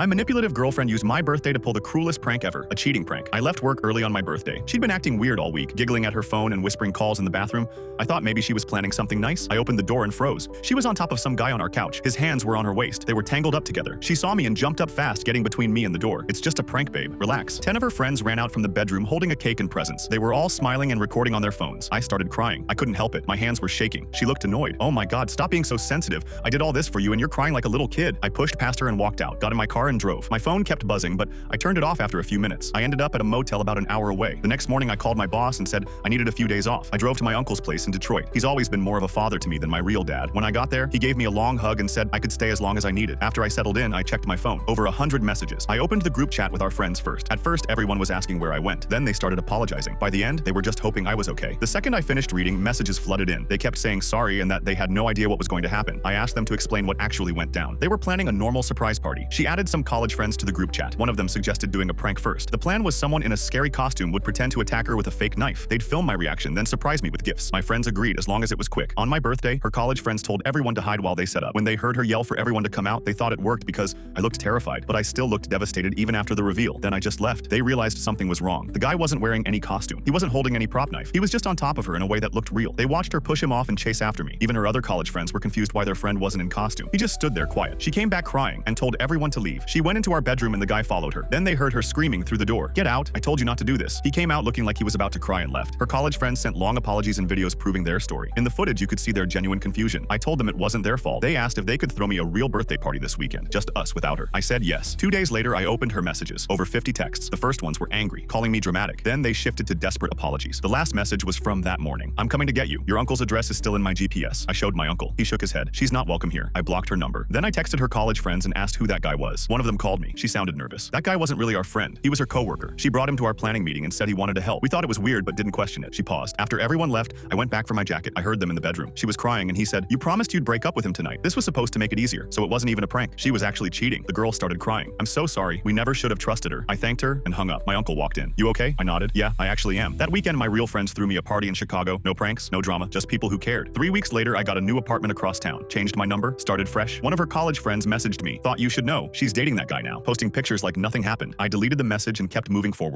My manipulative girlfriend used my birthday to pull the cruelest prank ever, a cheating prank. I left work early on my birthday. She'd been acting weird all week, giggling at her phone and whispering calls in the bathroom. I thought maybe she was planning something nice. I opened the door and froze. She was on top of some guy on our couch. His hands were on her waist. They were tangled up together. She saw me and jumped up fast, getting between me and the door. It's just a prank, babe. Relax. 10 of her friends ran out from the bedroom holding a cake and presents. They were all smiling and recording on their phones. I started crying. I couldn't help it. My hands were shaking. She looked annoyed. Oh my God, stop being so sensitive. I did all this for you and you're crying like a little kid. I pushed past her and walked out, got in my car and drove. My phone kept buzzing, but I turned it off after a few minutes. I ended up at a motel about an hour away. The next morning I called my boss and said I needed a few days off. I drove to my uncle's place in Detroit. He's always been more of a father to me than my real dad. When I got there, he gave me a long hug and said I could stay as long as I needed. After I settled in, I checked my phone. Over 100 messages. I opened the group chat with our friends first. At first, everyone was asking where I went. Then they started apologizing. By the end, they were just hoping I was okay. The second I finished reading, messages flooded in. They kept saying sorry and that they had no idea what was going to happen. I asked them to explain what actually went down. They were planning a normal surprise party. She added some college friends to the group chat. One of them suggested doing a prank first. The plan was someone in a scary costume would pretend to attack her with a fake knife. They'd film my reaction, then surprise me with gifts. My friends agreed as long as it was quick. On my birthday, her college friends told everyone to hide while they set up. When they heard her yell for everyone to come out, they thought it worked because I looked terrified, but I still looked devastated even after the reveal. Then I just left. They realized something was wrong. The guy wasn't wearing any costume. He wasn't holding any prop knife. He was just on top of her in a way that looked real. They watched her push him off and chase after me. Even her other college friends were confused why their friend wasn't in costume. He just stood there quiet. She came back crying and told everyone to leave. She went into our bedroom and the guy followed her. Then they heard her screaming through the door, "Get out! I told you not to do this." He came out looking like he was about to cry and left. Her college friends sent long apologies and videos proving their story. In the footage, you could see their genuine confusion. I told them it wasn't their fault. They asked if they could throw me a real birthday party this weekend, just us without her. I said yes. 2 days later, I opened her messages. Over 50 texts. The first ones were angry, calling me dramatic. Then they shifted to desperate apologies. The last message was from that morning. "I'm coming to get you. Your uncle's address is still in my GPS." I showed my uncle. He shook his head. "She's not welcome here." I blocked her number. Then I texted her college friends and asked who that guy was. One of them called me. She sounded nervous. That guy wasn't really our friend. He was her coworker. She brought him to our planning meeting and said he wanted to help. We thought it was weird but didn't question it. She paused. After everyone left, I went back for my jacket. I heard them in the bedroom. She was crying and he said, "You promised you'd break up with him tonight." This was supposed to make it easier, so it wasn't even a prank. She was actually cheating. The girl started crying. "I'm so sorry. We never should have trusted her." I thanked her and hung up. My uncle walked in. "You okay?" I nodded. "Yeah, I actually am." That weekend, my real friends threw me a party in Chicago. No pranks, no drama, just people who cared. 3 weeks later, I got a new apartment across town. Changed my number, started fresh. One of her college friends messaged me. "Thought you should know. She's dating that guy now." Posting pictures like nothing happened. I deleted the message and kept moving forward.